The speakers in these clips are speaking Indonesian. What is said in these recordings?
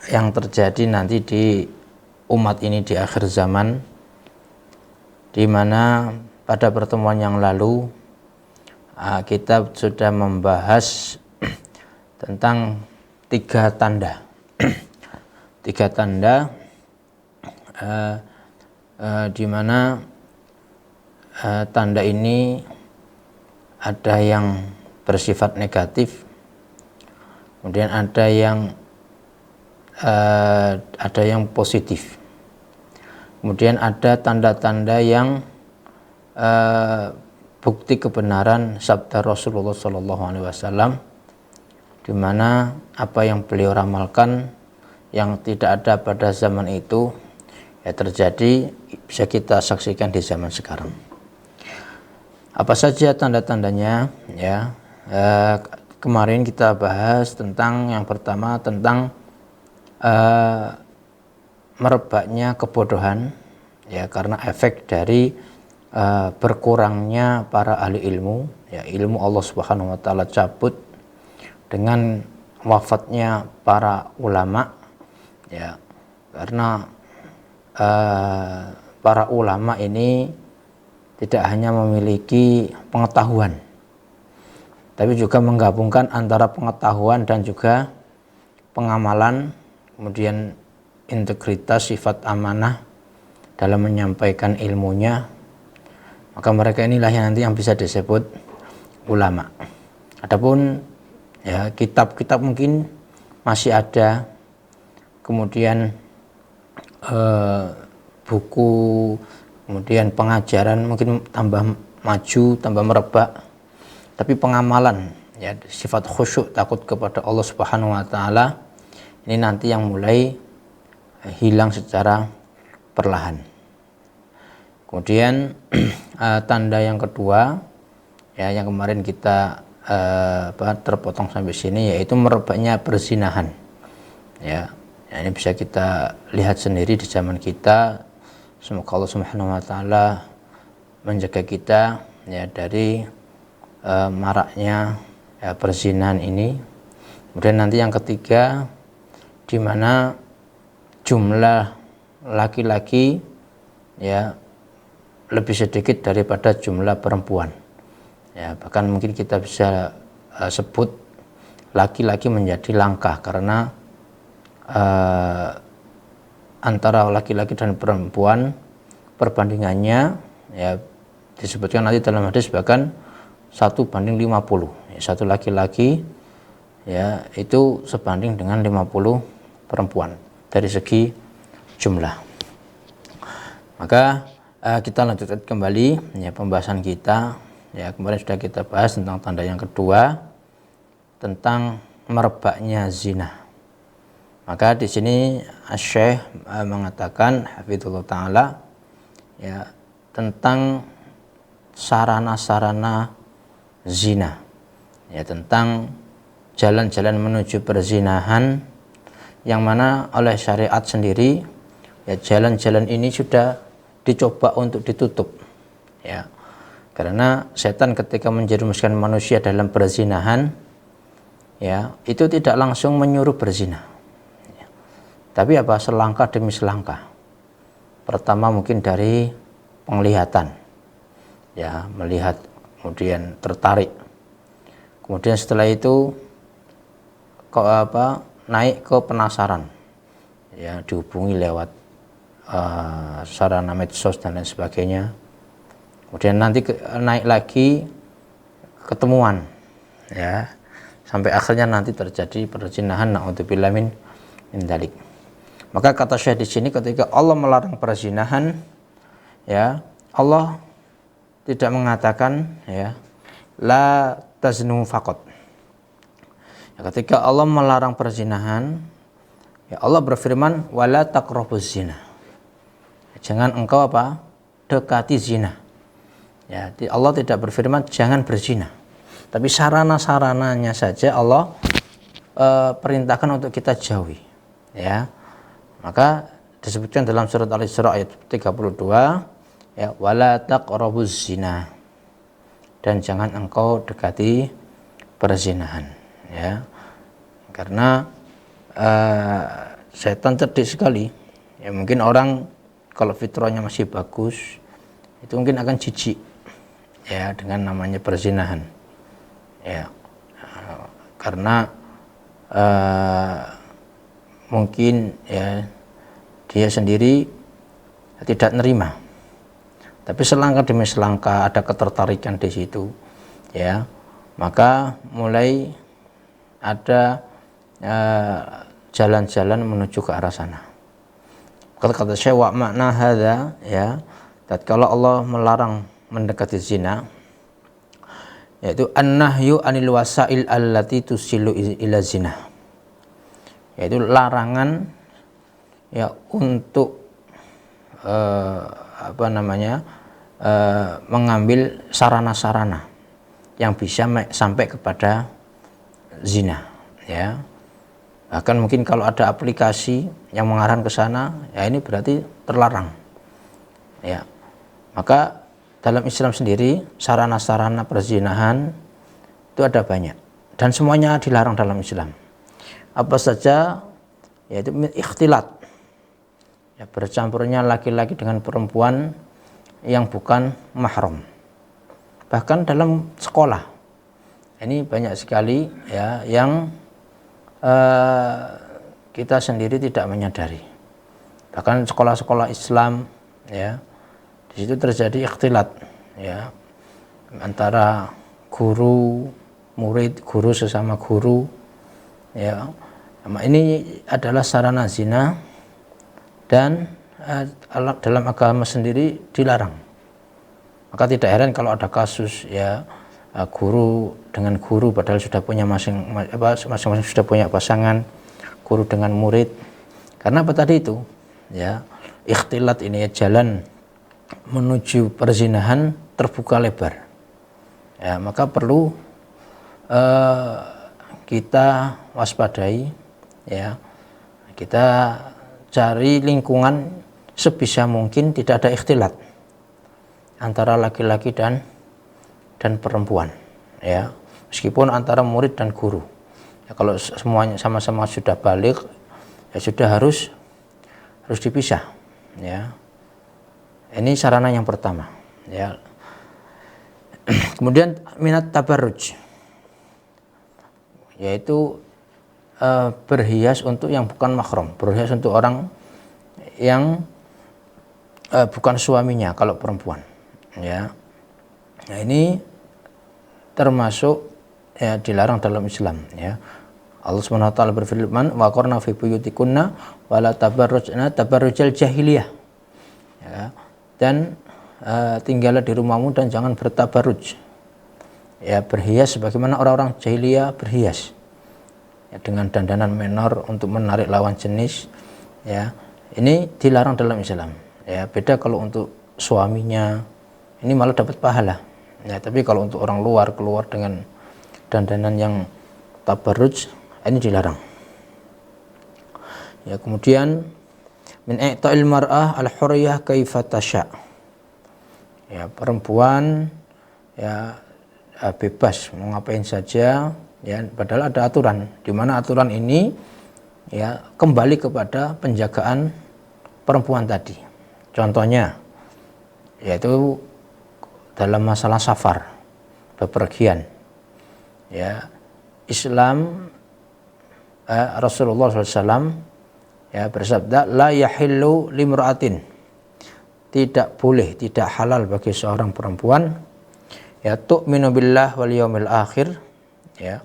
yang terjadi nanti di umat ini di akhir zaman, di mana pada pertemuan yang lalu kita sudah membahas tentang tiga tanda tiga tanda di mana tanda ini ada yang bersifat negatif, kemudian ada yang positif, kemudian ada tanda-tanda yang bukti kebenaran sabda Rasulullah SAW, di mana apa yang beliau ramalkan yang tidak ada pada zaman itu ya terjadi, bisa kita saksikan di zaman sekarang. Apa saja tanda-tandanya ya? Kemarin kita bahas tentang yang pertama, tentang merebaknya kebodohan ya, karena efek dari berkurangnya para ahli ilmu ya, ilmu Allah Subhanahu wa taala cabut dengan wafatnya para ulama ya, karena para ulama ini tidak hanya memiliki pengetahuan, tapi juga menggabungkan antara pengetahuan dan juga pengamalan, kemudian integritas, sifat amanah dalam menyampaikan ilmunya. Maka mereka inilah yang nanti yang bisa disebut ulama. Adapun ya, kitab-kitab mungkin masih ada, kemudian buku, kemudian pengajaran mungkin tambah maju, tambah merebak, tapi pengamalan ya, sifat khusyuk, takut kepada Allah Subhanahu wa taala, ini nanti yang mulai hilang secara perlahan. Kemudian tanda yang kedua ya, yang kemarin kita terpotong sampai sini, yaitu merebaknya perzinahan ya. Ini bisa kita lihat sendiri di zaman kita. Semoga Allah Subhanahu wa taala menjaga kita ya dari maraknya ya, perzinahan ini. Kemudian nanti yang ketiga, di mana jumlah laki-laki ya lebih sedikit daripada jumlah perempuan ya, bahkan mungkin kita bisa sebut laki-laki menjadi langka, karena antara laki-laki dan perempuan perbandingannya ya, disebutkan nanti dalam hadis bahkan 1:50 ya, satu laki-laki ya itu sebanding dengan 50 perempuan dari segi jumlah. Maka kita lanjutkan kembali ya pembahasan kita ya. Kemarin sudah kita bahas tentang tanda yang kedua, tentang merebaknya zina. Maka di sini Syekh mengatakan hafizullah taala ya, tentang sarana-sarana zina ya, tentang jalan-jalan menuju perzinahan, yang mana oleh syariat sendiri ya, jalan-jalan ini sudah dicoba untuk ditutup ya, karena setan ketika menjerumuskan manusia dalam perzinahan ya, itu tidak langsung menyuruh berzina ya, tapi apa, selangkah demi selangkah. Pertama mungkin dari penglihatan ya, melihat kemudian tertarik, kemudian setelah itu naik ke penasaran ya, dihubungi lewat sarana medsos dan lain sebagainya, kemudian nanti naik lagi ketemuan ya, sampai akhirnya nanti terjadi perzinahan, naudzubillah min dzalik. Maka kata Syekh di sini, ketika Allah melarang perzinahan ya, Allah tidak mengatakan ya la taznu faqat ya, ketika Allah melarang perzinahan ya, Allah berfirman wala taqrabuz zina, jangan engkau dekati zina ya. Allah tidak berfirman jangan berzina, tapi sarana-sarananya saja Allah perintahkan untuk kita jauhi ya. Maka disebutkan dalam surat Al-Isra ayat 32 ya, wala taqrabuz zina, dan jangan engkau dekati perzinahan ya, karena setan cerdik sekali. Ya mungkin orang kalau fitrahnya masih bagus itu mungkin akan jijik ya dengan namanya perzinahan. Ya. Karena mungkin ya dia sendiri tidak nerima. Tapi selangkah demi selangkah ada ketertarikan di situ. Ya. Maka mulai ada jalan-jalan menuju ke arah sana. Kata Syekh, wa makna hadza ya, tatkala Allah melarang mendekati zina, yaitu an-nahyu anil wasail allati tusilu ila zina, yaitu larangan ya untuk mengambil sarana-sarana yang bisa sampai kepada zina ya. Bahkan mungkin kalau ada aplikasi yang mengarahkan ke sana, ya ini berarti terlarang. Ya. Maka dalam Islam sendiri sarana-sarana perzinahan itu ada banyak dan semuanya dilarang dalam Islam. Apa saja? Yaitu ikhtilat. Ya, bercampurnya laki-laki dengan perempuan yang bukan mahram. Bahkan dalam sekolah. Ini banyak sekali ya yang kita sendiri tidak menyadari. Bahkan sekolah-sekolah Islam ya, di situ terjadi ikhtilat ya antara guru, murid, guru sesama guru ya. Ini adalah sarana zina dan dalam agama sendiri dilarang. Maka tidak heran kalau ada kasus ya guru dengan guru padahal sudah punya masing-masing sudah punya pasangan, guru dengan murid. Karena apa tadi itu? Ya, ikhtilat ini ya, jalan menuju perzinahan terbuka lebar. Ya, maka perlu kita waspadai ya. Kita cari lingkungan sebisa mungkin tidak ada ikhtilat antara laki-laki dan perempuan ya, meskipun antara murid dan guru ya, kalau semuanya sama-sama sudah balik ya sudah harus dipisah ya. Ini sarana yang pertama ya. Kemudian minat tabarruj, yaitu berhias untuk yang bukan mahram, berhias untuk orang yang bukan suaminya kalau perempuan ya. Nah ini termasuk ya dilarang dalam Islam ya. Allah Subhanahu wa taala berfirman, wa qarna fi buyutikunna wa la tabarrujna tabarrujal jahiliyah. Ya. Dan tinggallah di rumahmu dan jangan bertabarruj. Ya, berhias sebagaimana orang-orang jahiliyah berhias. Ya, dengan dandanan menor untuk menarik lawan jenis ya. Ini dilarang dalam Islam. Ya, beda kalau untuk suaminya ini malah dapat pahala. Ya, tapi kalau untuk orang luar keluar dengan dandanan yang tabarruj ini dilarang. Ya, kemudian min i'ta'il mar'ah al-hurriyah kaifa tasya. Ya, perempuan ya bebas mau ngapain saja ya, padahal ada aturan di mana aturan ini ya kembali kepada penjagaan perempuan tadi. Contohnya yaitu dalam masalah safar, bepergian ya, Islam Rasulullah SAW ya bersabda, la yahillu limra'atin, tidak boleh, tidak halal bagi seorang perempuan ya tu'minu billah wal yaumil akhir ya,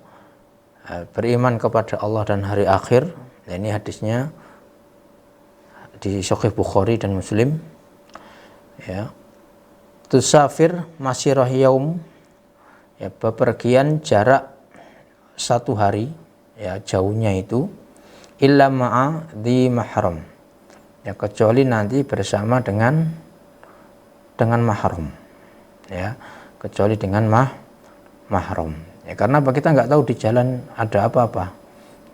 beriman kepada Allah dan hari akhir. Nah, ini hadisnya di Sahih Bukhari dan Muslim ya. Tusafir masirah yaum ya, bepergian jarak 1 hari ya, jauhnya itu illa ma'a di mahram ya, kecuali nanti bersama dengan mahram ya, kecuali dengan mahram ya, karena kita nggak tahu di jalan ada apa-apa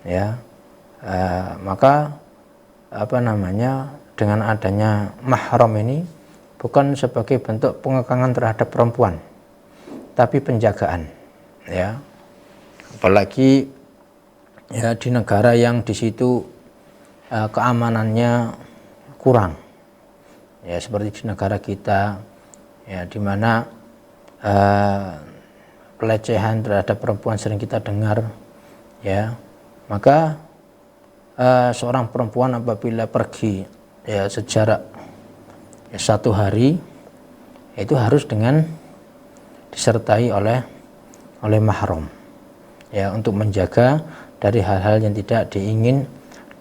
ya. Maka dengan adanya mahram ini bukan sebagai bentuk pengekangan terhadap perempuan, tapi penjagaan ya. Apalagi ya di negara yang di situ keamanannya kurang, ya seperti di negara kita, ya di mana pelecehan terhadap perempuan sering kita dengar, ya. Maka seorang perempuan apabila pergi ya sejarak ya 1 hari, itu harus dengan disertai oleh mahram, ya, untuk menjaga dari hal-hal yang tidak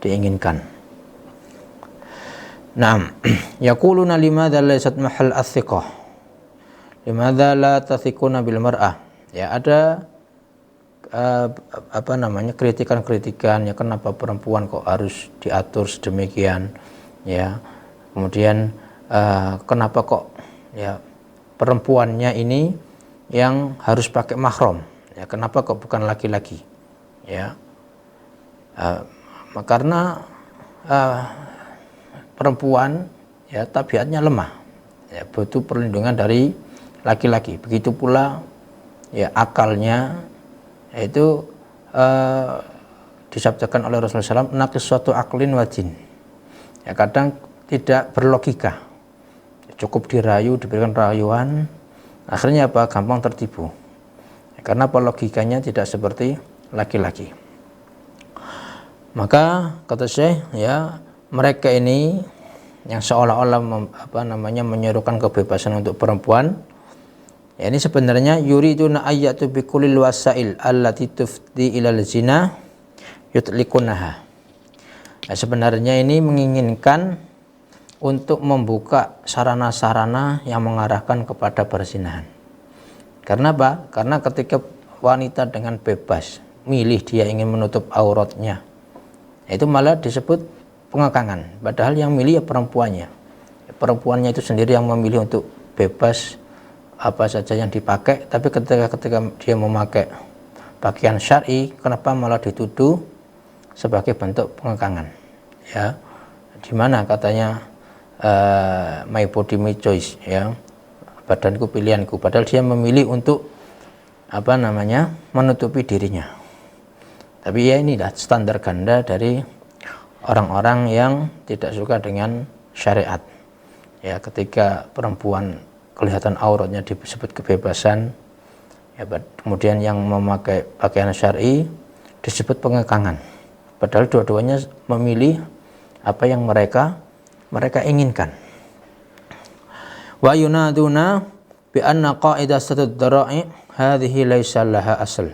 diinginkan. Naam, yaquluna limadza laysat mahal athiqah, limadza la tathiquna bil mar'ah. Ya, ada kritikan-kritikan, ya, kenapa perempuan kok harus diatur sedemikian, ya. Kemudian kenapa kok ya perempuannya ini yang harus pakai mahram, ya, kenapa kok bukan laki-laki, ya. Karena perempuan ya tabiatnya lemah, ya, butuh perlindungan dari laki-laki. Begitu pula ya akalnya, yaitu disabdakan oleh Rasulullah SAW, naqis suatu aklin wajin, ya, kadang tidak berlogika, cukup dirayu, diberikan rayuan, akhirnya apa, gampang tertipu, ya, karena logikanya tidak seperti laki-laki. Maka kata Syekh, ya, mereka ini yang seolah-olah menyerukan kebebasan untuk perempuan, ya, ini sebenarnya yuriduna ayyatu bikulil wasail allati tufdi ilal zina yutlikunaha. Ya, sebenarnya ini menginginkan untuk membuka sarana-sarana yang mengarahkan kepada perzinahan. Karena apa? Karena ketika wanita dengan bebas milih dia ingin menutup auratnya, itu malah disebut pengekangan, padahal yang milih ya perempuannya. Perempuannya itu sendiri yang memilih untuk bebas apa saja yang dipakai, tapi ketika dia memakai pakaian syar'i, kenapa malah dituduh sebagai bentuk pengekangan, ya. Di mana katanya my body my choice, ya, badanku pilihanku, padahal dia memilih untuk menutupi dirinya. Tapi ya inilah standar ganda dari orang-orang yang tidak suka dengan syariat, ya. Ketika perempuan kelihatan auratnya disebut kebebasan, ya, kemudian yang memakai pakaian syar'i disebut pengekangan, padahal dua-duanya memilih apa yang mereka inginkan. Wa yunaduna bi anna qa'idah satud dara'i hadhihi laisa laha asl.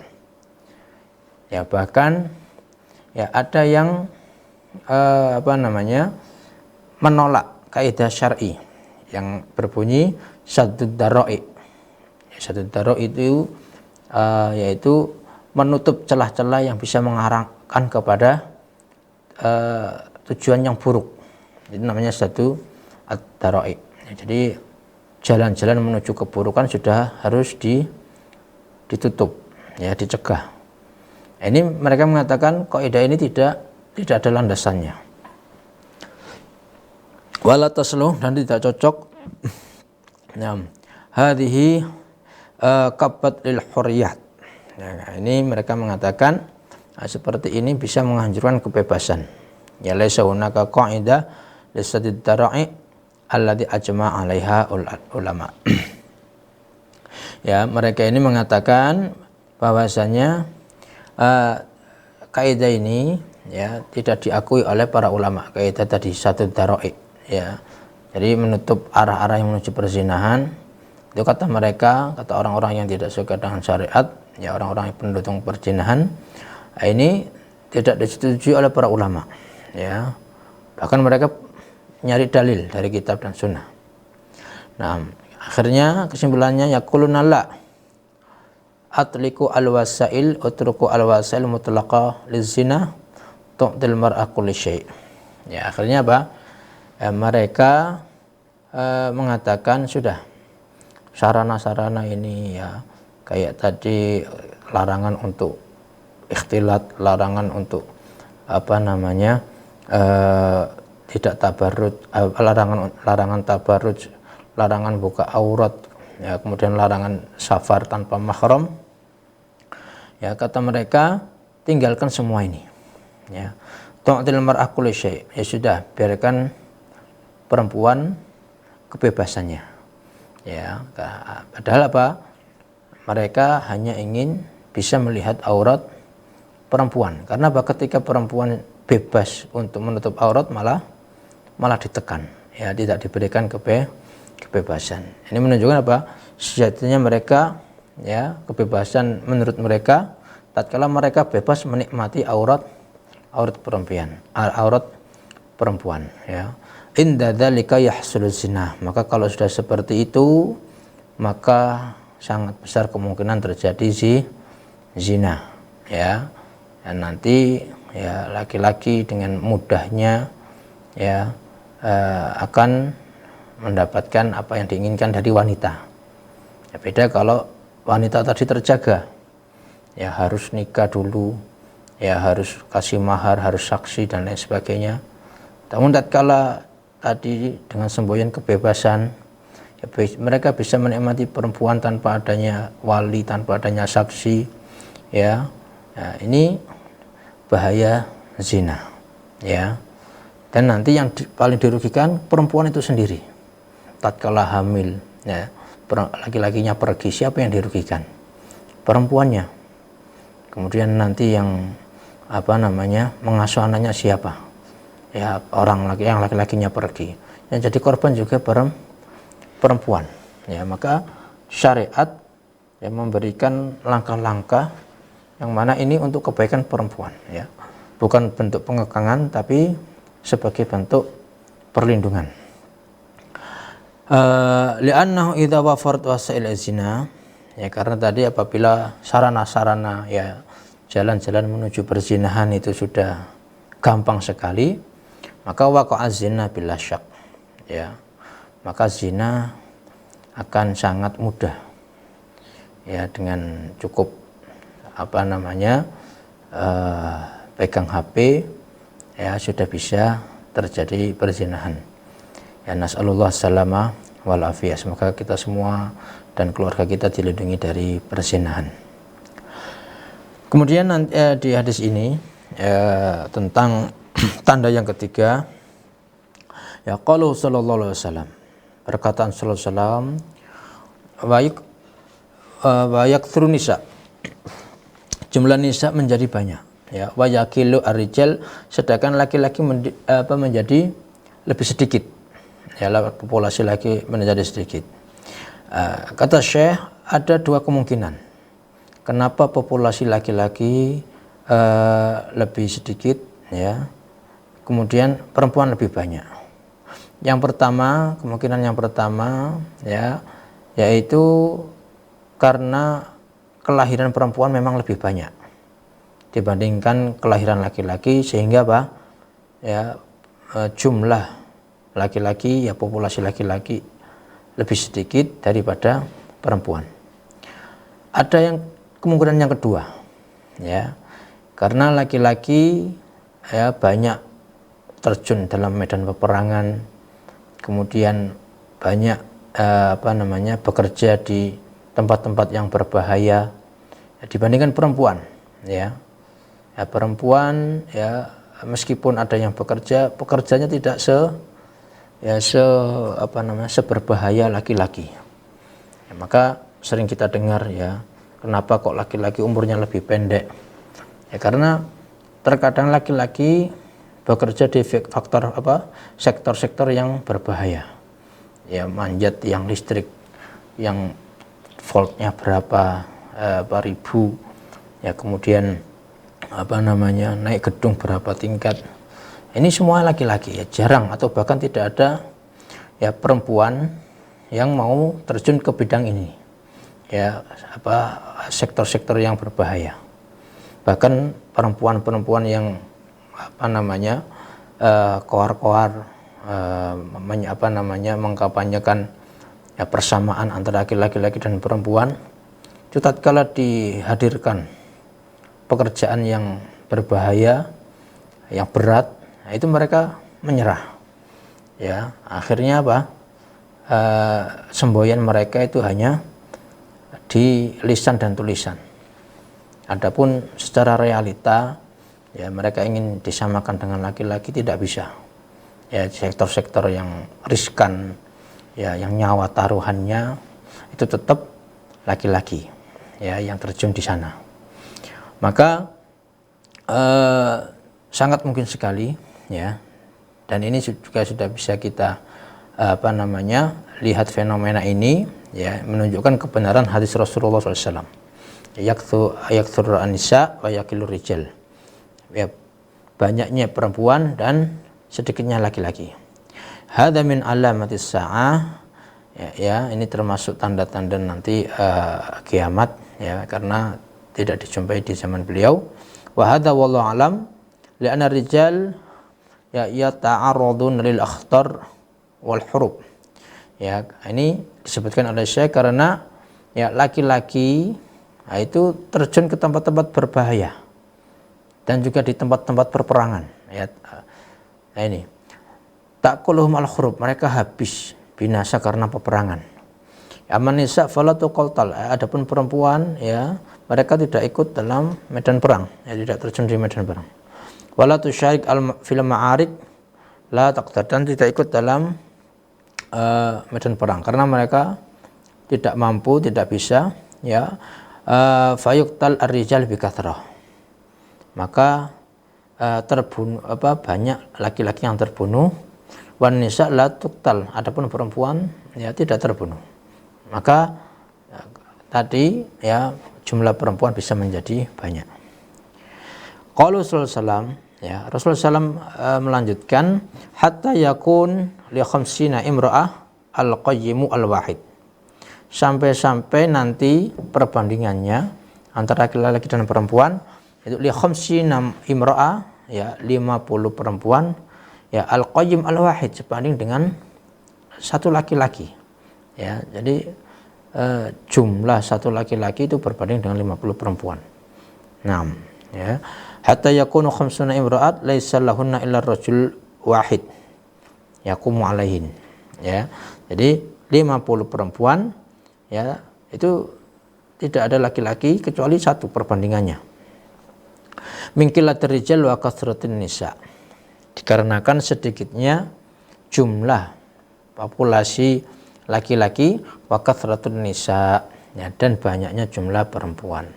Ya, bahkan ya ada yang menolak kaidah syar'i yang berbunyi saddud dara'i. Saddud dara'i itu yaitu menutup celah-celah yang bisa mengarahkan kepada tujuan yang buruk. Itu namanya saddud dara'i. Jadi jalan-jalan menuju keburukan sudah harus ditutup, ya, dicegah. Ini mereka mengatakan kaidah ini tidak ada landasannya. Wala tasluh, dan tidak cocok. Nah, hadhihi kabat lil hurriyat. Nah, ini mereka mengatakan seperti ini bisa menghancurkan kebebasan. Ya, laisa hunaka qaidah lisadid dara'i alladhi ajma' 'alaiha ulama. Ya, mereka ini mengatakan bahwasanya kaidah ini, ya, tidak diakui oleh para ulama. Kaidah tadi saddud dara'i, ya, jadi menutup arah-arah yang menuju perzinahan, itu kata mereka, kata orang-orang yang tidak suka dengan syariat, ya, orang-orang yang pendukung perzinahan, ini tidak disetujui oleh para ulama, ya. Bahkan mereka nyari dalil dari kitab dan sunnah. Nah, akhirnya kesimpulannya yaquluna la atliku al-wasail utruku al-wasail mutlaqa lizina tu'til mar'a kulli syai'. Ya, akhirnya apa? Mereka mengatakan sudah sarana-sarana ini, ya, kayak tadi larangan untuk ikhtilat, larangan untuk tidak tabarruj, larangan tabarruj, larangan buka aurat, ya, kemudian larangan safar tanpa mahram, ya, kata mereka tinggalkan semua ini, ya, tu'til mar'ah kulli syai'. Ya sudah, biarkan perempuan kebebasannya. Ya, padahal apa? Mereka hanya ingin bisa melihat aurat perempuan. Karena apa? Ketika perempuan bebas untuk menutup aurat malah ditekan. Ya, tidak diberikan kebebasan. Ini menunjukkan apa? Sejatinya mereka, ya, kebebasan menurut mereka tatkala mereka bebas menikmati aurat perempuan, ya. Inda dzalika yahsul zina. Maka kalau sudah seperti itu, maka sangat besar kemungkinan terjadi zina, ya. Dan nanti, ya, laki-laki dengan mudahnya, ya, akan mendapatkan apa yang diinginkan dari wanita. Ya, beda kalau wanita tadi terjaga, ya, harus nikah dulu, ya, harus kasih mahar, harus saksi dan lain sebagainya. Namun tatkala tadi dengan semboyan kebebasan, ya, mereka bisa menikmati perempuan tanpa adanya wali, tanpa adanya saksi, ya. Nah, ini bahaya zina, ya. Dan nanti yang paling dirugikan perempuan itu sendiri. Tatkala hamil, ya, laki-lakinya pergi, siapa yang dirugikan? Perempuannya. Kemudian nanti yang mengasuh anaknya siapa? Ya, yang laki-lakinya pergi. Yang jadi korban juga perempuan. Ya, maka syariat yang memberikan langkah-langkah yang mana ini untuk kebaikan perempuan, ya. Bukan bentuk pengekangan tapi sebagai bentuk perlindungan. Li'annahu idza wafarat wasail zina, ya, karena tadi apabila sarana-sarana, ya, jalan-jalan menuju perzinahan itu sudah gampang sekali, maka waqa'a zina bila syak, ya, maka zina akan sangat mudah, ya, dengan cukup pegang HP, ya, sudah bisa terjadi perzinahan. Ya, nas'alullah salama wal afiyah. Semoga kita semua dan keluarga kita dilindungi dari perzinahan. Kemudian di hadis ini, tentang tanda yang ketiga, ya, qalu sallallahu alaihi wasallam, perkataan sallallahu alaihi wasallam, wa yaktsuru nisa, jumlah nisa menjadi banyak, ya, wa yaqilu ar-rijal, sedangkan laki-laki menjadi lebih sedikit, ya, populasi laki menjadi sedikit. Kata Syekh, ada dua kemungkinan kenapa populasi laki-laki lebih sedikit, ya, kemudian perempuan lebih banyak. Kemungkinan yang pertama, ya, yaitu karena kelahiran perempuan memang lebih banyak dibandingkan kelahiran laki-laki, sehingga apa? Ya, jumlah laki-laki, ya, populasi laki-laki lebih sedikit daripada perempuan. Ada kemungkinan yang kedua, ya, karena laki-laki, ya, banyak terjun dalam medan peperangan, kemudian banyak bekerja di tempat-tempat yang berbahaya, ya, dibandingkan perempuan, ya. Ya, perempuan, ya, meskipun ada yang pekerjanya tidak seberbahaya laki-laki. Ya, maka sering kita dengar, ya, kenapa kok laki-laki umurnya lebih pendek? Ya, karena terkadang laki-laki bekerja di sektor-sektor yang berbahaya, ya, manjat yang listrik yang voltnya berapa ribu, ya, kemudian naik gedung berapa tingkat. Ini semua laki-laki, ya, jarang atau bahkan tidak ada, ya, perempuan yang mau terjun ke bidang ini, ya, sektor-sektor yang berbahaya. Bahkan perempuan-perempuan yang koar-koar mengkampanyekan, ya, persamaan antara laki-laki dan perempuan, itu tatkala dihadirkan pekerjaan yang berbahaya, yang berat, nah, itu mereka menyerah, ya. Akhirnya apa? Semboyan mereka itu hanya di lisan dan tulisan. Adapun secara realita, ya mereka ingin disamakan dengan laki-laki, tidak bisa. Ya, sektor-sektor yang riskan, ya yang nyawa taruhannya itu tetap laki-laki, ya yang terjun di sana. Maka sangat mungkin sekali, ya, dan ini juga sudah bisa kita lihat fenomena ini, ya, menunjukkan kebenaran hadis Rasulullah SAW. Yakthur an-nisa wa yakilur rijal. Ya, banyaknya perempuan dan sedikitnya laki-laki. Hadza min alamatis sa'ah. Ya, ini termasuk tanda-tanda nanti kiamat, ya, karena tidak dijumpai di zaman beliau. Wa hadza wallahu alam li'anna rijal ya yata'arradun lil akhtar wal hurub. Ya, ini disebutkan oleh Syekh karena ya laki-laki itu terjun ke tempat-tempat berbahaya dan juga di tempat-tempat perperangan. Ya, nah ini takuluhum al hurub, mereka habis binasa karena peperangan. Aman nisa falatu qaltal, adapun perempuan, ya mereka tidak ikut dalam medan perang, ya tidak terjun di medan perang. Wala tusyarik al fil ma'arik la taqtar, dan tidak ikut dalam medan perang karena mereka tidak mampu, tidak bisa, ya. Fayuqtal ar-rijal bi kathrah, maka terbunuh banyak laki-laki yang terbunuh. Wan nisa la tuqtal, adapun perempuan ya tidak terbunuh. Maka tadi ya jumlah perempuan bisa menjadi banyak. Qala Rasulullah, ya Rasulullah SAW melanjutkan hatta yakun li khamsina imra'ah al-qayyimu al-wahid, sampai nanti perbandingannya antara laki-laki dan perempuan itu li khamsina imra'ah, ya 50 perempuan, ya al-qayyim al-wahid, sebanding dengan satu laki-laki. Ya, jadi jumlah satu laki-laki itu berbanding dengan 50 perempuan. 6, ya. Hatta yakunu khamsuna imra'at laisa lahunna illa rajul wahid yaqumu alaihin. Ya. Jadi 50 perempuan, ya, itu tidak ada laki-laki kecuali satu perbandingannya. Min qillatir rijal wa kathratin nisa, dikarenakan sedikitnya jumlah populasi laki-laki, wa kathratun nisa, ya, dan banyaknya jumlah perempuan.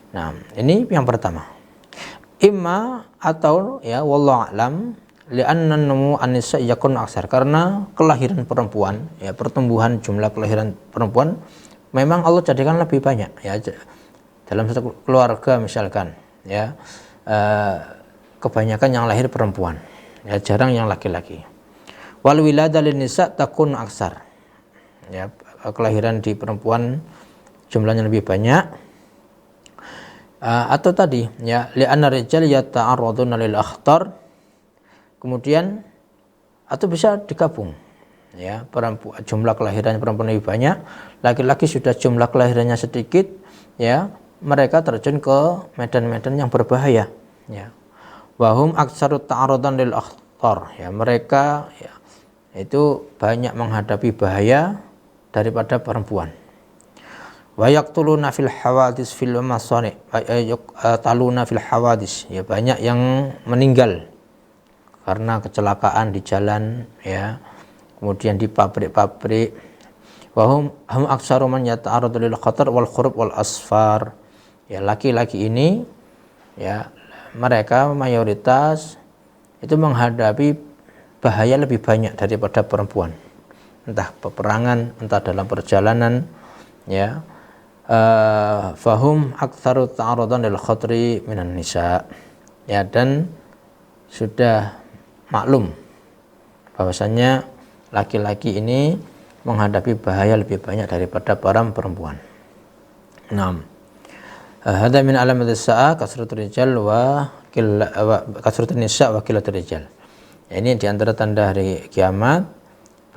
Nah, ini yang pertama. Imma atau ya wallahu a'lam li'anna numu an-nisa yakun aksar, karena kelahiran perempuan, ya pertumbuhan jumlah kelahiran perempuan memang Allah jadikan lebih banyak, ya dalam satu keluarga misalkan, ya kebanyakan yang lahir perempuan, ya jarang yang laki-laki. Wal wilada lin nisa takun aksar, ya kelahiran di perempuan jumlahnya lebih banyak. Atau tadi ya li'anna rijal yata'arraduna lil akhtar, kemudian atau bisa digabung, ya perempuan jumlah kelahiran perempuan lebih banyak, laki-laki sudah jumlah kelahirannya sedikit, ya mereka terjun ke medan-medan yang berbahaya, ya wahum aksarut ta'arradan lil akhtar, ya mereka ya itu banyak menghadapi bahaya daripada perempuan. Wa yaqtuluna fil hawadis fil masani, taluna fil hawadis, ya banyak yang meninggal karena kecelakaan di jalan, ya kemudian di pabrik-pabrik. Wa hum aktsaru man yata'arradu lil khatar wal khurub wal asfar, ya laki-laki ini ya mereka mayoritas itu menghadapi bahaya lebih banyak daripada perempuan, entah peperangan, entah dalam perjalanan, ya fahum aktsaru ta'arrudan lil khatri minan nisa, ya dan sudah maklum bahwasanya laki-laki ini menghadapi bahaya lebih banyak daripada para perempuan. 6. Hadza min alamatis sa'a kasratul rijal wa kasratun nisa wa qillatul rijal. Ya, ini di antara tanda hari kiamat,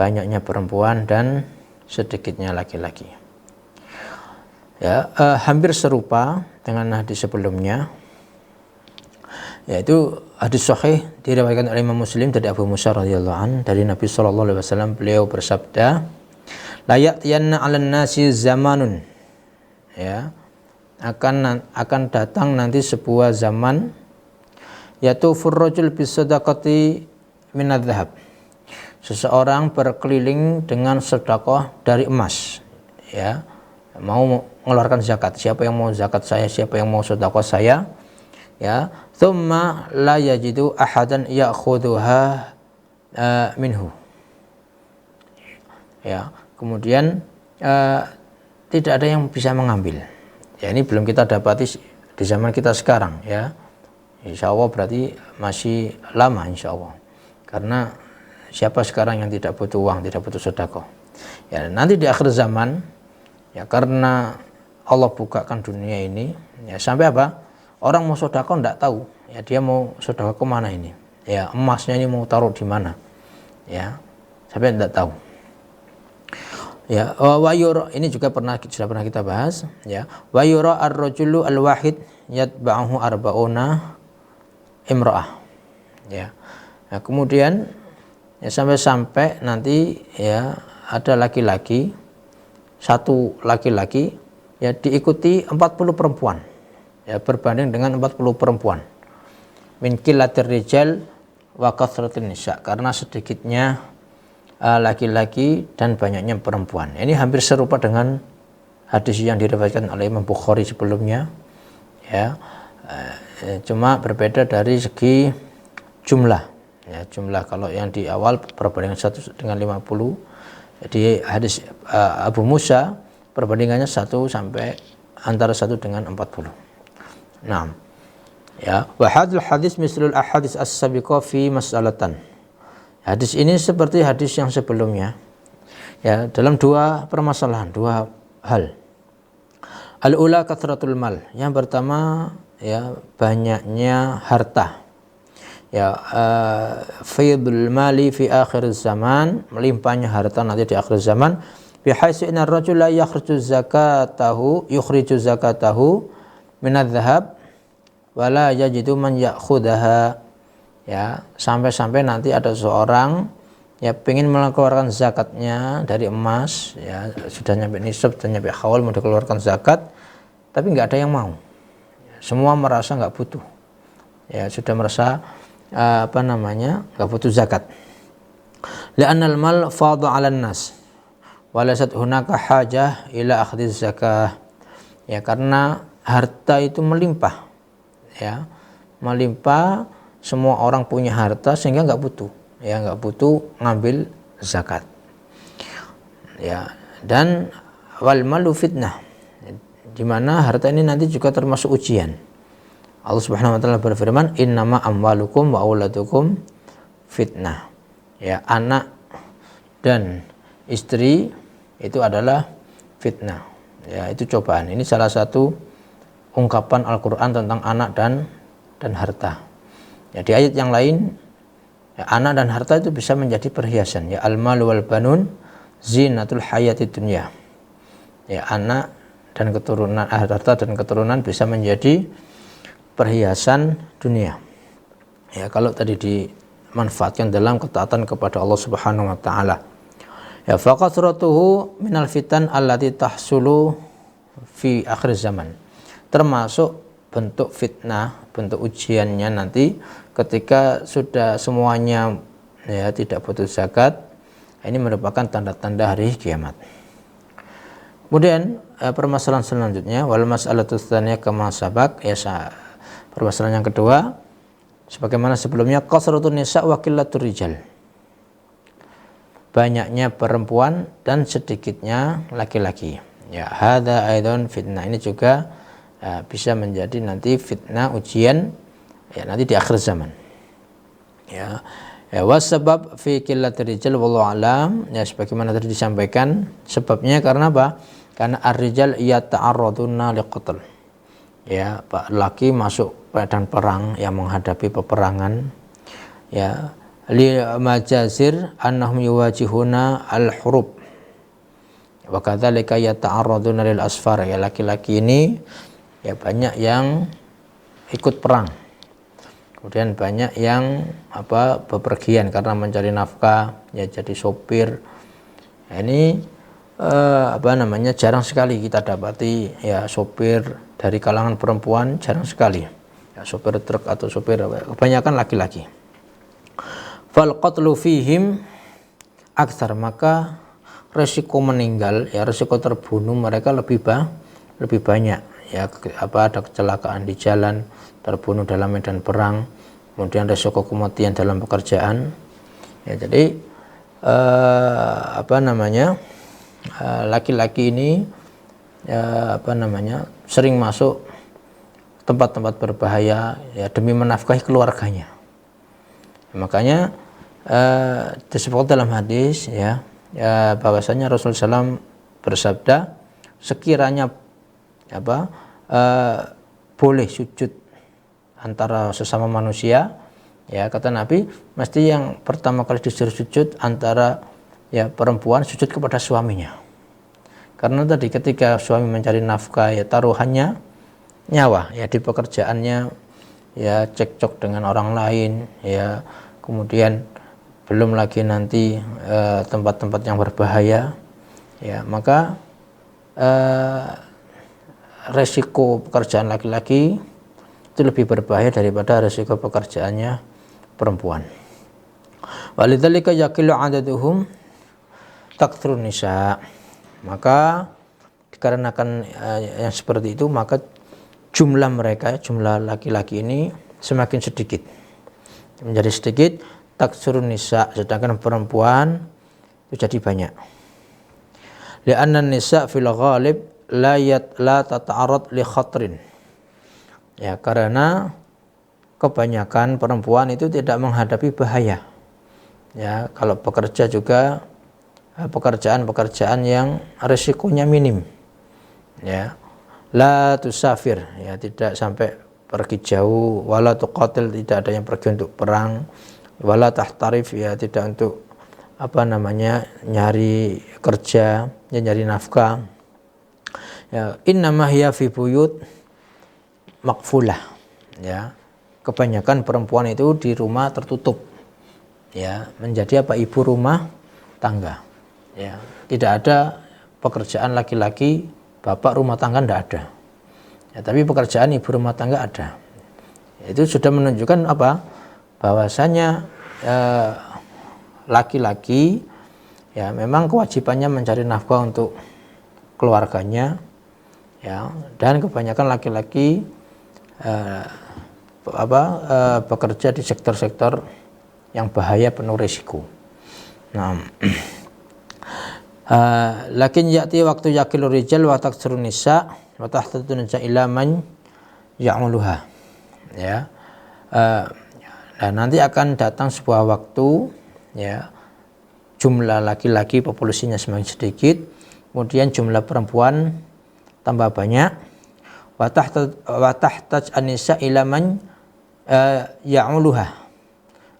banyaknya perempuan dan sedikitnya laki-laki. Ya, hampir serupa dengan hadis sebelumnya, yaitu hadis sahih diriwayatkan oleh Imam Muslim dari Abu Musa radhiyallahu an, dari Nabi sallallahu alaihi wasallam, beliau bersabda, la ya'tiyanna 'alan nasi zamanun, ya akan datang nanti sebuah zaman, yatufur rajul bisadaqati minadz-dzahab. Seseorang berkeliling dengan sedekah dari emas, ya, mau mengeluarkan zakat. Siapa yang mau zakat saya, siapa yang mau sedekah saya, ya, tsumma la yajidu ahadan ya'khudhuha minhu. Ya, kemudian tidak ada yang bisa mengambil. Ya, ini belum kita dapati di zaman kita sekarang, ya. Insya Allah berarti masih lama, insya Allah. Karena siapa sekarang yang tidak butuh uang, tidak butuh sedekah? Ya, nanti di akhir zaman, ya, karena Allah bukakan dunia ini, ya, sampai apa? Orang mau sedekah enggak tahu, ya, dia mau sedekah ke mana ini? Ya, emasnya ini mau taruh di mana? Ya, sampai enggak tahu. Ya, ini juga sudah pernah kita bahas, ya. Wa yura ar-rajulu al-wahid yatba'uhu arba'una imra'ah. Ya. Nah, kemudian ya, sampai nanti, ya, ada laki-laki, satu laki-laki, ya, diikuti 40 perempuan. Ya, berbanding dengan 40 perempuan. Min qillatir rijal wa kathratin nisa, karena sedikitnya laki-laki dan banyaknya perempuan. Ini hampir serupa dengan hadis yang diriwayatkan oleh Imam Bukhari sebelumnya, ya. Cuma berbeda dari segi jumlah, ya, jumlah. Kalau yang di awal perbandingan 1 dengan 50, di hadis Abu Musa perbandingannya 1 sampai antara 1 dengan 40. Nah, ya, wa hadil hadis mislul ahadits as-sabiqah fi mas'alatan. Hadis ini seperti hadis yang sebelumnya, ya, dalam dua permasalahan, dua hal. Al-ula kathratul mal. Yang pertama, ya, banyaknya harta. Ya, faidul mali fi akhir zaman, melimpahnya harta nanti di akhir zaman. Bihaitsu inna ar-rajula yukhriju zakatahu minadz-dzahab wa la yajidu man ya'khudhaha. Ya, sampai nanti ada seorang, ya, pengen mengeluarkan zakatnya dari emas, ya, sudah nyampe nisab, sudah nyampe haul, mau dikeluarkan zakat, tapi nggak ada yang mau. Semua merasa nggak butuh, ya, sudah merasa nggak butuh zakat. Li'annal mal fadha 'alan nas wa lasat hunaka hajah ila akhdhiz zakah. Ya, karena harta itu melimpah, ya, melimpah. Semua orang punya harta sehingga nggak butuh, ya, nggak butuh ngambil zakat, ya. Dan wal malu fitnah, di mana harta ini nanti juga termasuk ujian. Allah Subhanahu wa taala berfirman, innama amwalukum wa auladukum fitnah. Ya, anak dan istri itu adalah fitnah, ya, itu cobaan. Ini salah satu ungkapan Al-Qur'an tentang anak dan harta. Ya, di ayat yang lain, ya, anak dan harta itu bisa menjadi perhiasan. Ya, al-malu wal banun zinatul hayatid dunya. Ya, anak dan keturunan, harta dan keturunan bisa menjadi perhiasan dunia. Ya, kalau tadi dimanfaatkan dalam ketaatan kepada Allah Subhanahu wa taala. Ya, faqatratuhu minal fitan allati tahsulu fi akhir zaman. Termasuk bentuk fitnah, bentuk ujiannya nanti ketika sudah semuanya, ya, tidak butuh zakat. Ini merupakan tanda-tanda hari kiamat. Kemudian permasalahan selanjutnya, wal mas'alatu tsaniyah kama sabaq, ya, permasalahan yang kedua sebagaimana sebelumnya, kasratun nisa wa qillatur rijal. Banyaknya perempuan dan sedikitnya laki-laki. Ya, hadza aidan fitnah. Ini juga bisa menjadi nanti fitnah, ujian, ya, nanti di akhir zaman. Ya, ya, wasabab fi qillatir rijal wallahu alam. Ya, sebagaimana tadi disampaikan, sebabnya karena apa? Karena ar-rijal yata'arraduna liqatl. Ya, Pak laki masuk medan perang, yang menghadapi peperangan, ya, li majazir annahum yuwajihuna al-hurub. Wa kadzalika yata'arraduna lil asfar. Ya, laki-laki ini, ya, banyak yang ikut perang. Kemudian banyak yang bepergian karena mencari nafkah, ya, jadi sopir. Nah, ini jarang sekali kita dapati, ya, sopir dari kalangan perempuan, jarang sekali. ya, sopir truk atau sopir kebanyakan laki-laki. Fal qatlu fihim aktsar, maka resiko meninggal, ya resiko terbunuh mereka lebih banyak, ya ada kecelakaan di jalan, terbunuh dalam medan perang, kemudian resiko kematian dalam pekerjaan. Ya, jadi laki-laki ini sering masuk tempat-tempat berbahaya, ya demi menafkahi keluarganya. Makanya disebut dalam hadis, ya bahwasanya Rasulullah SAW bersabda, sekiranya boleh sujud antara sesama manusia, ya kata Nabi, mesti yang pertama kali disuruh sujud antara ya perempuan sujud kepada suaminya. Karena tadi ketika suami mencari nafkah, ya taruhannya nyawa, ya di pekerjaannya, ya cekcok dengan orang lain, ya kemudian belum lagi nanti tempat-tempat yang berbahaya, ya maka resiko pekerjaan laki-laki itu lebih berbahaya daripada resiko pekerjaannya perempuan. Walidzalika yaqilu adaduhum taktsirun nisa, maka dikarenakan yang seperti itu, maka jumlah mereka, jumlah laki-laki ini semakin sedikit, menjadi sedikit. Taktsirun nisa, sedangkan perempuan itu jadi banyak. Li'anna nisa fil ghalib la tata'arrad li khatrin, ya karena kebanyakan perempuan itu tidak menghadapi bahaya. Ya, kalau bekerja juga pekerjaan-pekerjaan yang risikonya minim. Ya, la tusafir, ya tidak sampai pergi jauh, wala tuqatil, tidak ada yang pergi untuk perang, wala tahtarif, ya tidak untuk nyari kerja, ya nyari nafkah. Ya, innama hiya fi buyut maqfulah, ya kebanyakan perempuan itu di rumah tertutup, ya menjadi ibu rumah tangga, ya tidak ada pekerjaan laki-laki, bapak rumah tangga tidak ada, ya tapi pekerjaan ibu rumah tangga ada. Itu sudah menunjukkan bahwasanya laki-laki ya memang kewajibannya mencari nafkah untuk keluarganya, ya dan kebanyakan laki-laki bekerja di sektor-sektor yang bahaya, penuh risiko. Nah, lakin ya'ti waktu yaqilu rijal wa taktsirun nisa wa tahtatun nisa ila man ya'muluha, ya dan nanti akan datang sebuah waktu, ya jumlah laki-laki populasinya semakin sedikit, kemudian jumlah perempuan tambah banyak, wa tahtaj an-nisa ila man ya'muluha.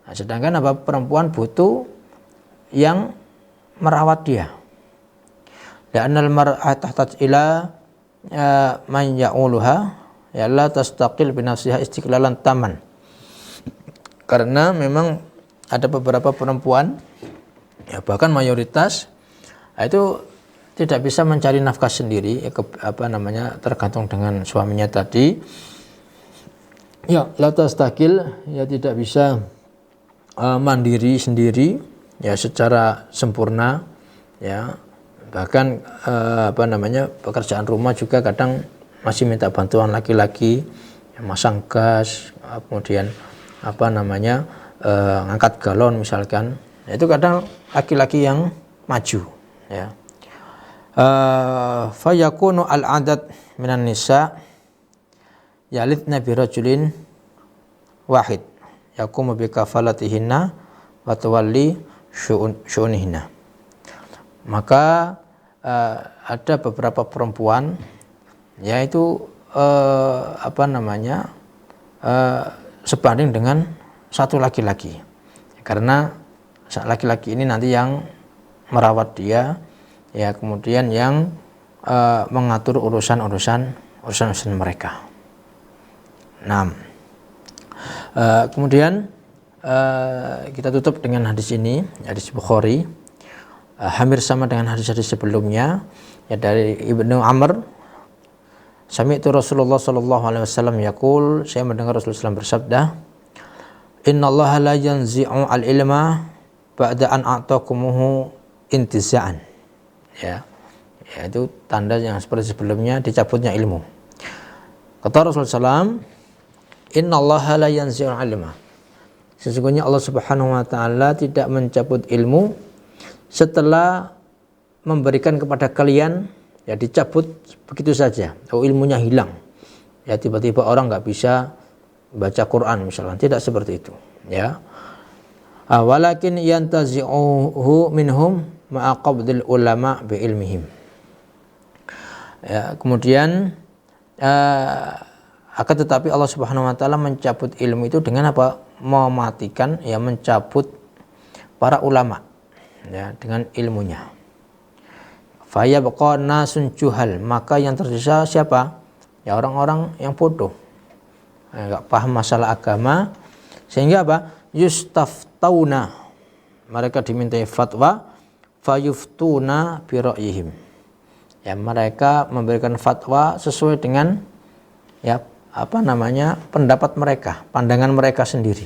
Nah, sedangkan perempuan butuh yang merawat dia. La'annal mar'ah tahtaj ila man ya'muluha, ya la tastaqil bi nafsiha istiqlalan taman. Karena memang ada beberapa perempuan, ya bahkan mayoritas itu tidak bisa mencari nafkah sendiri, tergantung dengan suaminya tadi. Ya, la tastaqil, ya tidak bisa mandiri sendiri, ya secara sempurna, ya bahkan pekerjaan rumah juga kadang masih minta bantuan laki-laki, ya, masang gas, kemudian ngangkat galon misalkan, ya, itu kadang laki-laki yang maju, ya. Fayakunu al-adad minan nisa yalidna bi rajulin wahid yaqumu bi kafalatihinna wa tawalli syu'unihinna. Maka ada beberapa perempuan, yaitu sebanding dengan satu laki-laki, karena laki-laki ini nanti yang merawat dia, ya kemudian yang mengatur urusan mereka. Nah, kemudian kita tutup dengan hadis ini, hadis Bukhari, hampir sama dengan hadis-hadis sebelumnya, ya dari Ibnu Amr Sami'tu Rasulullah sallallahu alaihi wasallam yaqul, saya mendengar Rasulullah SAW bersabda, innallaha la yanzi'u al-ilma ba'da an a'taqumuhu intiza'an. Ya. Ya, itu tanda yang seperti sebelumnya dicabutnya ilmu. Kata Rasulullah SAW, innallaha la yanzi'u al-ilma. Sesungguhnya Allah Subhanahu wa taala tidak mencabut ilmu setelah memberikan kepada kalian, ya dicabut begitu saja. Oh, ilmunya hilang. Ya tiba-tiba orang nggak bisa baca Quran misalnya, tidak seperti itu, ya. Walakin yantazi'uhu minhum ma'a qabdil ulama bi ilmihim. Ya, kemudian akan tetapi Allah Subhanahu wa taala mencabut ilmu itu dengan apa? Mematikan, ya mencabut para ulama, ya dengan ilmunya. Faya baqa nasun juhal, maka yang tersisa siapa? Ya orang-orang yang bodoh, enggak paham masalah agama, sehingga apa? Yustaftauna, mereka dimintai fatwa, fayuftuna bi ra'yihim. Ya mereka memberikan fatwa sesuai dengan ya pendapat mereka, pandangan mereka sendiri.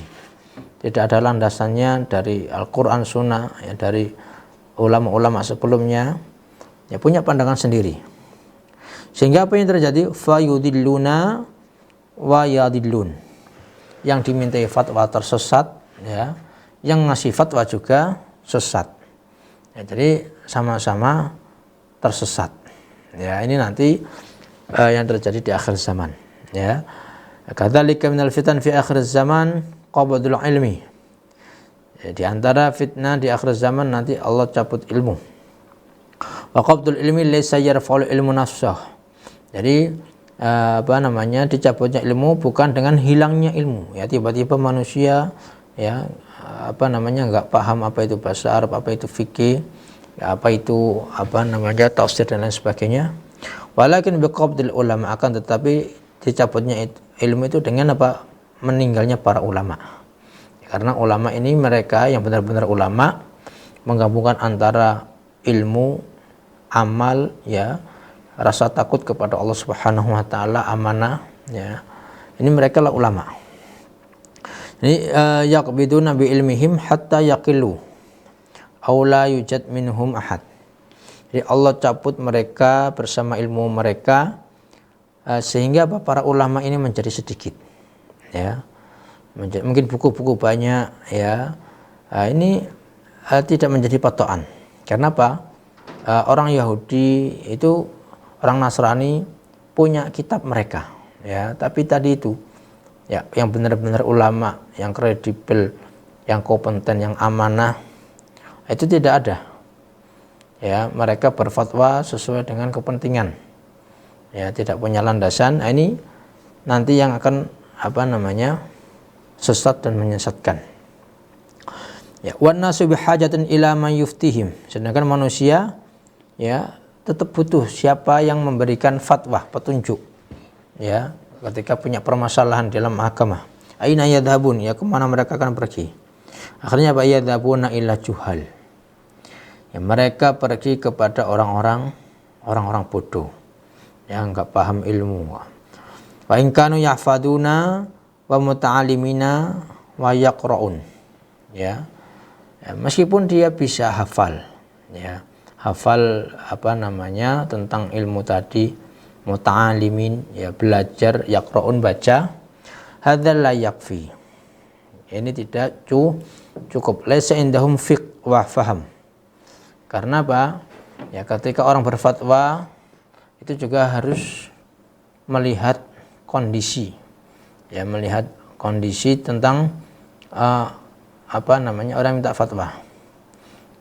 Tidak ada landasannya dari Al-Quran, Sunnah, ya dari ulama-ulama sebelumnya, ya punya pandangan sendiri. Sehingga apa yang terjadi? Fayudilluna wa yadillun. Yang dimintai fatwa tersesat, ya, yang ngasih fatwa juga sesat. Ya, jadi sama-sama tersesat. Ya, ini nanti yang terjadi di akhir zaman. Ya, kadzalika minal fitan fi akhir zaman qabdul ilmi. Ya, di antara fitnah di akhir zaman nanti Allah cabut ilmu. Wa qabdul ilmi laysa yarfa'u ilmu nafsah. Jadi dicabutnya ilmu bukan dengan hilangnya ilmu. Ya tiba-tiba manusia ya enggak paham apa itu bahasa Arab, apa itu fikih, ya, apa itu tafsir dan lain sebagainya. Walakin biqabdil ulama, akan tetapi dicabutnya ilmu itu dengan apa? Meninggalnya para ulama. Karena ulama ini mereka yang benar-benar ulama, menggabungkan antara ilmu, amal, ya, rasa takut kepada Allah Subhanahu wa taala, amanah, ya. Ini mereka lah ulama. Ini yaqbiduna bi ilmihim hatta yaqilu aw la yujad minhum ahad. Jadi Allah cabut mereka bersama ilmu mereka, sehingga para ulama ini menjadi sedikit, ya, mungkin buku-buku banyak, ya, ini tidak menjadi patokan. Karena apa? Orang Yahudi itu, orang Nasrani punya kitab mereka, ya, tapi tadi itu, ya, yang benar-benar ulama, yang kredibel, yang kompeten, yang amanah, itu tidak ada. Ya, mereka berfatwa sesuai dengan kepentingan. Ya, tidak punya landasan. Ini nanti yang akan sesat dan menyesatkan. Ya, wan nasu bihajatin ila man yuftihim. Sedangkan manusia, ya, tetap butuh siapa yang memberikan fatwa, petunjuk. Ya, ketika punya permasalahan dalam agama. Aina yadhabun, ya kemana mereka akan pergi? Akhirnya yadhabuna ila juhal. Ya, mereka pergi kepada orang-orang bodoh yang enggak paham ilmu. Wa in kanu yahfaduna wa muta'allimina wa yaqra'un. Ya. Ya, meskipun dia bisa hafal, ya, hafal tentang ilmu tadi, muta'allimin, ya, belajar, yaqra'un, baca, hadzal la yakfi. Ini tidak cukup. Laisa indahum fiqh wa faham. Karena apa? Ya, ketika orang berfatwa itu juga harus melihat kondisi, ya, melihat kondisi tentang orang minta fatwa.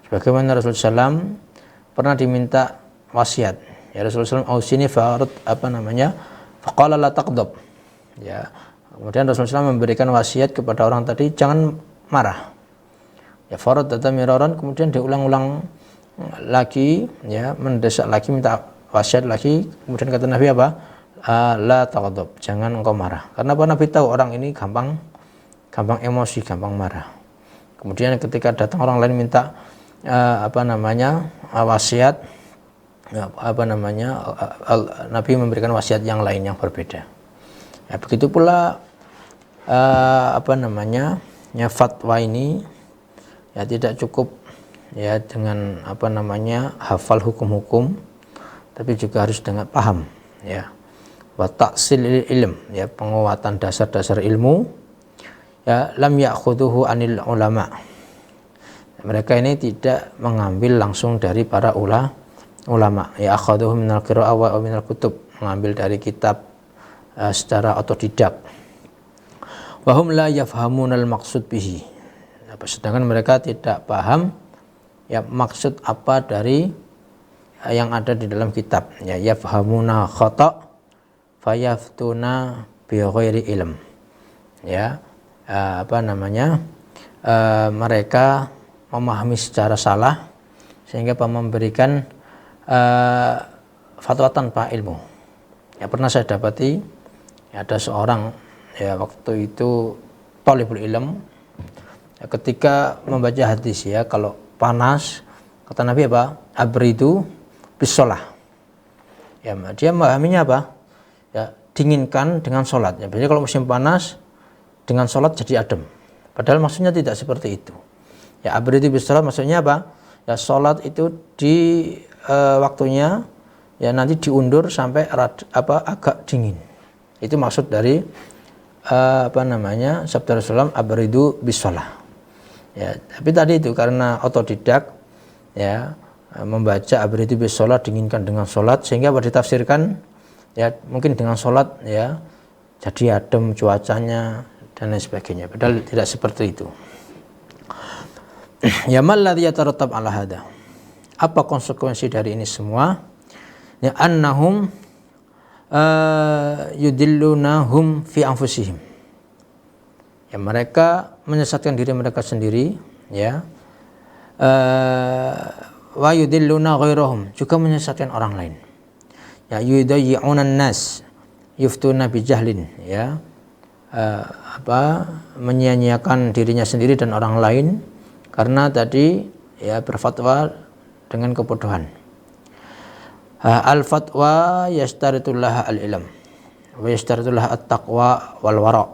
Sebagaimana Rasulullah SAW pernah diminta wasiat. Ya, Rasulullah SAW ausini farad faqala la taqdab. Ya, kemudian Rasulullah SAW memberikan wasiat kepada orang tadi, jangan marah. Ya, farad miraran, kemudian diulang-ulang lagi, ya, mendesak lagi, minta wasiat lagi. Kemudian kata Nabi apa? La taqdab, jangan engkau marah. Karena apa? Nabi tahu orang ini gampang emosi, gampang marah. Kemudian ketika datang orang lain minta wasiat, Nabi memberikan wasiat yang lain yang berbeda. Ya, begitu pula fatwa ini ya tidak cukup ya dengan hafal hukum-hukum, tapi juga harus dengan paham ya. Wa ta'sil ilm, ya penguatan dasar-dasar ilmu, ya lam ya'khuduhu anil ulama. Mereka ini tidak mengambil langsung dari para ulama, ya akhadhuhu minal qira'ah wa minal kutub, mengambil dari kitab secara otodidak. Wa hum la yafhamunal maqsud bihi. Sedangkan mereka tidak paham ya maksud apa dari yang ada di dalam kitab. Ya yafhamuna khata' fayaftuna bi ghairi ilm. Ya mereka memahami secara salah sehingga memberikan fatwa tanpa ilmu. Ya pernah saya dapati ya, ada seorang ya waktu itu thalibul ilm ya, ketika membaca hadis ya kalau panas kata Nabi apa? Abridu bisolah. Ya dia memahaminya apa? Ya dinginkan dengan sholat. Ya, biasanya kalau musim panas dengan sholat jadi adem. Padahal maksudnya tidak seperti itu. Ya abridu bisolah maksudnya apa? Ya sholat itu di waktunya ya nanti diundur sampai agak dingin. Itu maksud dari sabda Rasulullah abridu bisolah. Ya, tapi tadi itu karena otodidak ya membaca abridu bisolah dinginkan dengan sholat sehingga ditafsirkan ya mungkin dengan sholat ya jadi adem cuacanya dan lain sebagainya. Padahal tidak seperti itu. Ya mal ladzi yatarattab ala hada. Apa konsekuensi dari ini semua? Ya annahum yudillunahum fi anfusihim. Ya mereka menyesatkan diri mereka sendiri ya. Wa yudilluna ghairahum, juga menyesatkan orang lain. Ya yudayyi'unan nas yuftuna bijahlin ya. Menyia-nyiakan dirinya sendiri dan orang lain karena tadi ya berfatwa dengan kebodohan. Al-fatwa yastaritullah al-ilm wa yastaritullah at-taqwa wal wara'.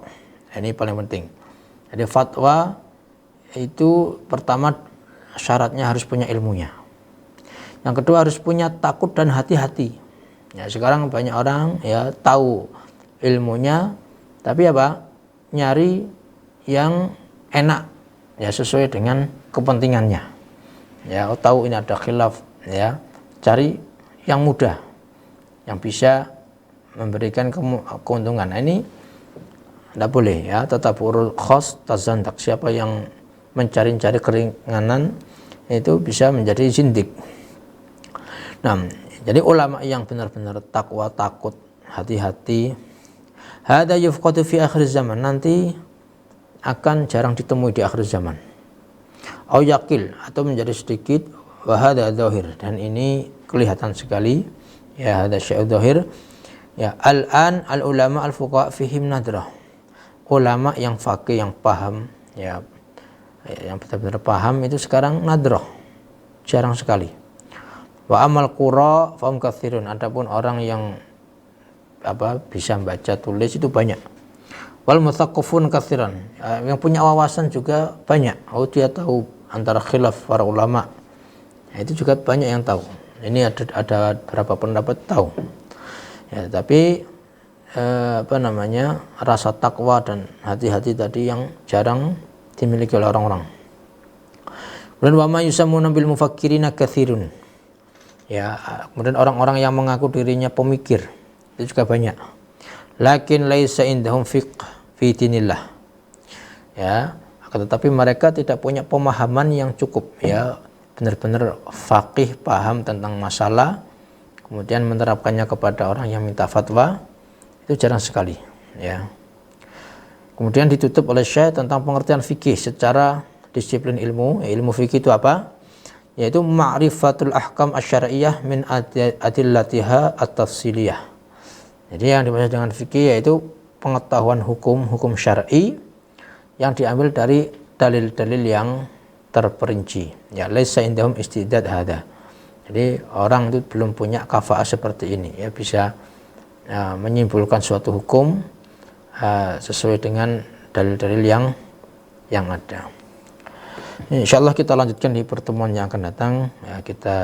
Ini paling penting. Jadi fatwa itu pertama syaratnya harus punya ilmunya. Yang kedua harus punya takut dan hati-hati. Ya sekarang banyak orang ya tahu ilmunya tapi apa? Nyari yang enak ya sesuai dengan kepentingannya. Ya tahu ini ada khilaf ya cari yang mudah yang bisa memberikan keuntungan. Nah, ini tidak boleh ya, tatabur khos tazandak, siapa yang mencari-cari keringanan itu bisa menjadi zindik. Nah, jadi ulama yang benar-benar takwa, takut, hati-hati, hada yufqatu fi akhir zaman, nanti akan jarang ditemui di akhir zaman. Au yakil, atau menjadi sedikit, wa hada dzahir, dan ini kelihatan sekali ya, hada syai' dzahir ya. Al-an al ulama al fuqaha fihim nadrah, ulama yang faqih yang paham ya, yang benar-benar paham itu sekarang nadrah, jarang sekali. Wa amal qura fahum katsirun, adapun orang yang bisa baca tulis itu banyak. Wal mutsaqqifun katsiran, yang punya wawasan juga banyak. Oh dia tahu antara khilaf para ulama, ya, itu juga banyak yang tahu. Ini ada berapa pendapat tahu ya, tapi rasa takwa dan hati-hati tadi yang jarang dimiliki oleh orang-orang. Kemudian wa ma yusammuna bil mufakkirina katsirun ya, kemudian orang-orang yang mengaku dirinya pemikir itu juga banyak. Lakin laisa indahum fiqh fi dinillah ya, tetapi mereka tidak punya pemahaman yang cukup ya, benar-benar faqih, paham tentang masalah, kemudian menerapkannya kepada orang yang minta fatwa, itu jarang sekali ya. Kemudian ditutup oleh Syekh tentang pengertian fikih secara disiplin ilmu. Ilmu fikih itu apa? Yaitu ma'rifatul ahkam asy-syar'iyyah min adillatiha at-tafsiliyah. Jadi yang dimaksud dengan fikih yaitu pengetahuan hukum syar'i yang diambil dari dalil-dalil yang terperinci. Ya laisa indahum istidad hada. Jadi orang itu belum punya kafaah seperti ini, ya bisa menyimpulkan suatu hukum sesuai dengan dalil-dalil yang ada. Insyaallah kita lanjutkan di pertemuan yang akan datang. Ya, kita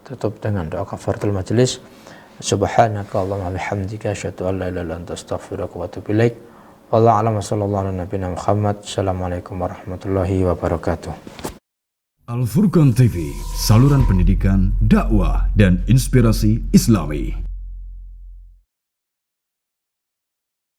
tutup dengan doa kafaratul majelis. Subhanaka Allahumma bihamdika asyhadu an la ilaha illa anta astaghfiruka wa atubu ilaik. Wallahu a'lam wa sallallahu ala nabiyina Muhammad. Assalamualaikum warahmatullahi wabarakatuh. Al Furqan TV, saluran pendidikan, dakwah dan inspirasi Islami.